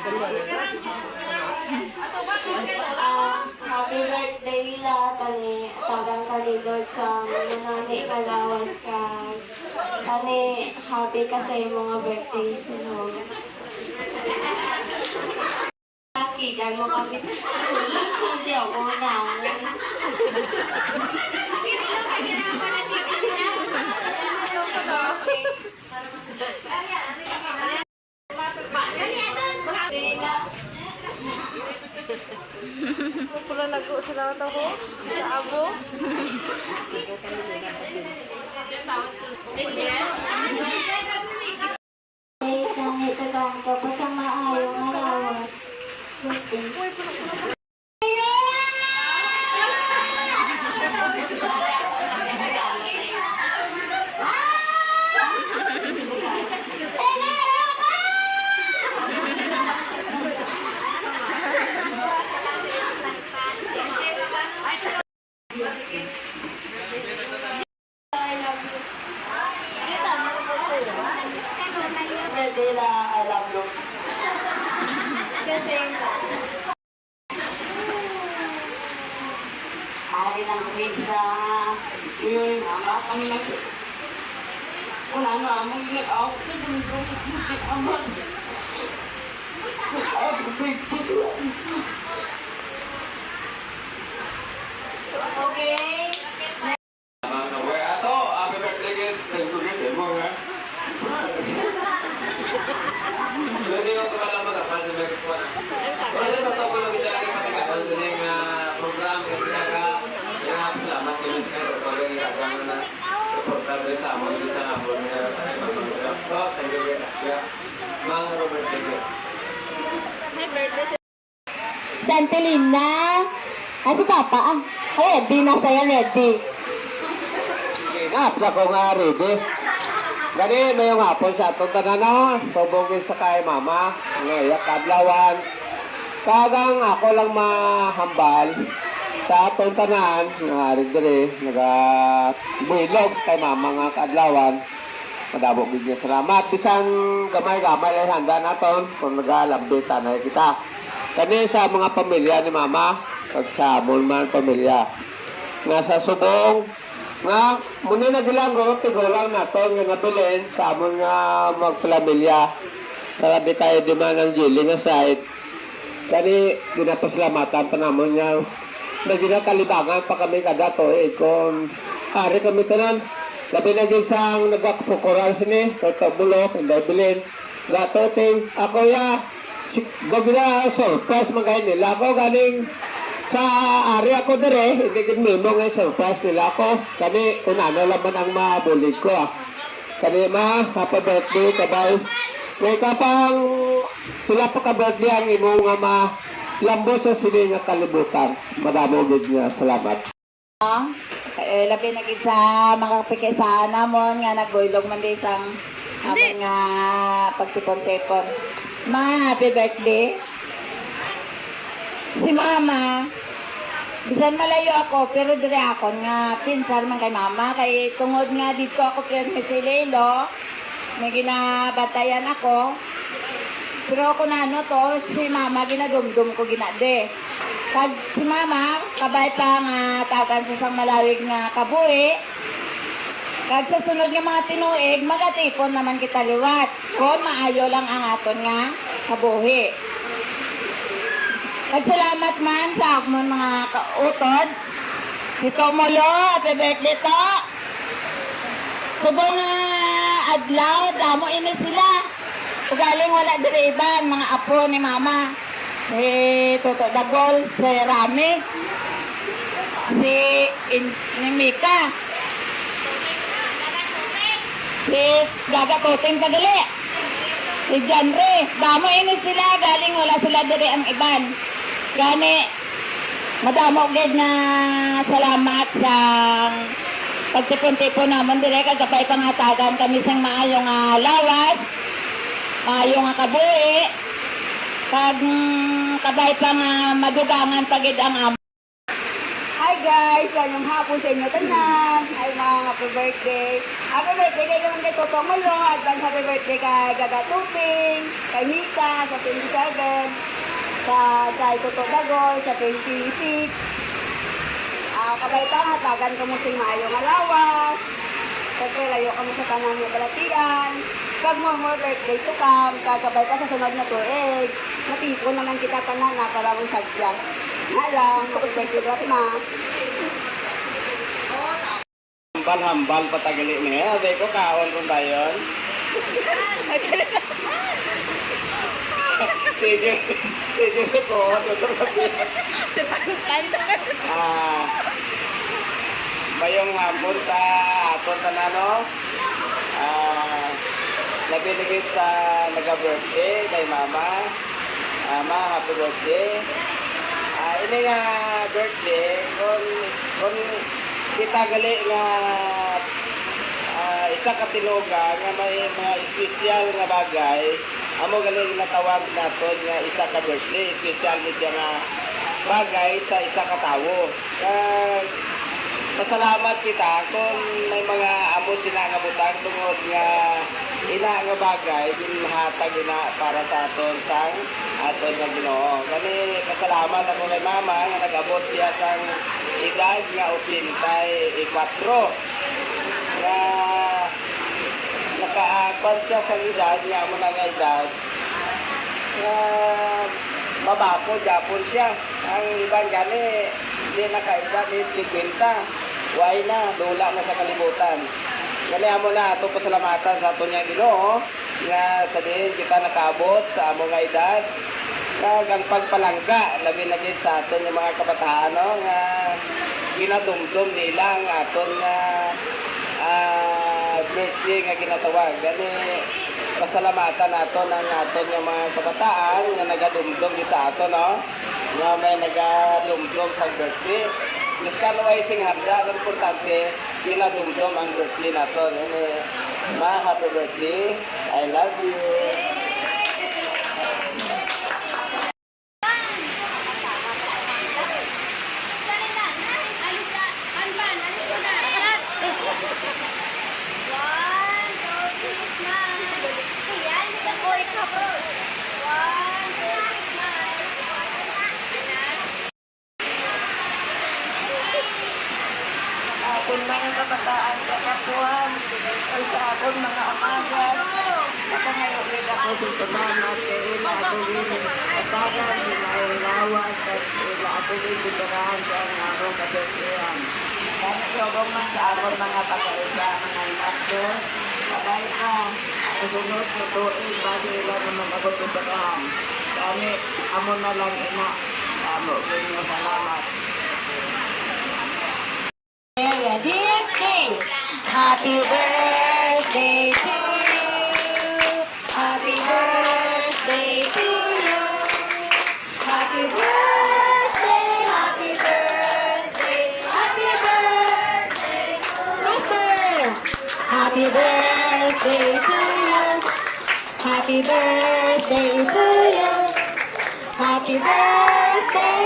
Happy birthday la kani tagang kalidor sa nanani kalawas ka. Kani happy ka sa mga birthday sunod. Lucky dahil mo kami hindi ako na. Pula lagu sa daw ko sa abo. Kahit tagang ka pa sa maayong alawas. I love you. Kasi hari ng pizza. Yun, kami lang. Wala na, mag-out. Music amat. Okay. Jadi waktu malam apa sebagai Boleh betul kalau kita ada pada program ketika yang selamat kita kalau kita akan supporter bersama di sana pun thank you ya Mang Robert Santelina. Si Papa ready na saya ready. Apa kau ngari deh? Gani may hapon sa atong tanan pabugin sa kay mama ngayak kadlawan kagang ako lang mahambal sa atong tanan nga dire naga builog kay mama nga kadlawan madabog gid niya salamat bisan gamay-gamay lang handa naton kung nagalambitan na kita kani sa mga pamilya ni mama kag sa amon man pamilya nga sa subong nga muna nagilang ko tigulang nato nga nabilin sa amon nga magpamilya sa labi kayo di man ang jili nga site kani ginapasalamatan pa namon nga na ginakalibangan pa kami kada to kung hari kami tanan labi na ginsang nagkapukuran sini bulok hindi bilin gato ting ako ya gagina surprise magayin nila ako galing sa ari ako dire, hindi mimo nga surprise nila ako. Kani, unano laman ang mabulig ko. Kani happy birthday, kabay. May kapang, sila pa ka-birthday ang imo nga malambot sa sini nga kalibutan. Madamo gid nga, salamat. Labi na gid sa mga pikisahan namon nga nagboylog man di sang amon nga pagsipon-sipon. Ma, happy birthday. Si Mama, bisan malayo ako, pero dire ako nga pinsan man kay Mama, kay tungod nga dito ako pirmi si Lelo, may ginabatayan ako, pero ako na ano to, si Mama ginadumdum ko ginade. Kag si Mama, kabay pa nga tawagan sa sang malawig nga kabuhi, kag sa sunod nga mga tinuig, magatipon naman kita liwat, kung maayo lang ang aton nga kabuhi. Salamat man sa akmon mga kautod. Dito Molo, happy birthday to. Subong nga adlaw, damo ini sila. Ugaling wala diri iban, mga apo ni Mama. Si Toto Dagol, si Rami, si Mika, si Gaga Koting Padali, si Janre. Damo ini sila, galing wala sila diri ang iban. Gani, madamo gid na salamat sa pagtipon-tipon naman dire kagabay pangatagan kami sang maayong lawas, maayong kabuhi, kag kabay pang madugangan pagid ang amo. Hi guys, bagong hapon sa inyo tanan. Ay mga happy birthday. Happy birthday kay naman kay Totong Mulo. Advance happy birthday kay Gaga Tuting, kay Mita sa 27, kay Toto Dagol sa 26. Kabay pa hatagan ko mo sing maayong alawas. Siyempre, layo ka mo sa tanang ng balatian. Pag more birthday to come, kagabay pa sa sunod na tuig. Matiko naman kita tanan na para mong sadya. Nga lang, happy birthday ba, ma? Hambal-hambal patagali niya. Sabi ko, kaon kung tayon. Sige ko. Si Pantan. Mayong hapon sa aton tanano. Nabiligit sa nag-birthday kay Mama. Mama, happy birthday. Ini nga birthday, kung kita gali nga isa ka tinuga nga may mga espesyal nga bagay, amo gali natawag naton nga isa ka birthday, espesyal ni siya nga bagay sa isa ka tawo. Pasalamat kita kung may mga amo sila nga butang tungod nga ina nga bagay dinhatag ina para sa aton sang aton nga Ginoo. Kani pasalamat ako kay Mama nga nag-abot siya sang edad nga 84 nga nakaakon siya sa edad nga amo na nga edad nga babako Japon siya. Ang ibang gani hindi nakaedad ni 50. Why na, dula na sa kalibutan. Kaya mo na ito pasalamatan sa ato niya Ginoo nga sa din kita nakaabot sa among nga edad. Kagang pagpalangka, labi na gid sa aton yung mga kabataan no, nga ginadumdum nila ang aton nga birthday nga ginatawag. Gani pasalamatan nato ng aton yung mga kabataan nga nagadumdum gid sa aton no. Nga may nagadumdum sa birthday. Mas kanaway sing handa, ang importante, ginadumdum ang birthday nato. Ma, happy birthday. I love you. Kung mga kabataan sa kapuhan, ay sa akong mga amagan, nakangayon rin ako dito naman, kaya ila ako rin atagan, ila ang lawas, at ila ako rin ditirahan sa ang akong kabirtihan. Kaya sobong man sa akong mga pagkaisa, mga inakto, sabay ka, kasunod na tuig, bago ila naman ako ditirahan. Kaya amo na lang ina, amo rin nga salamat. Happy birthday to you. Happy birthday to you. Happy birthday, happy birthday, happy birthday to Happy birthday to you. Happy birthday to you. Happy birthday,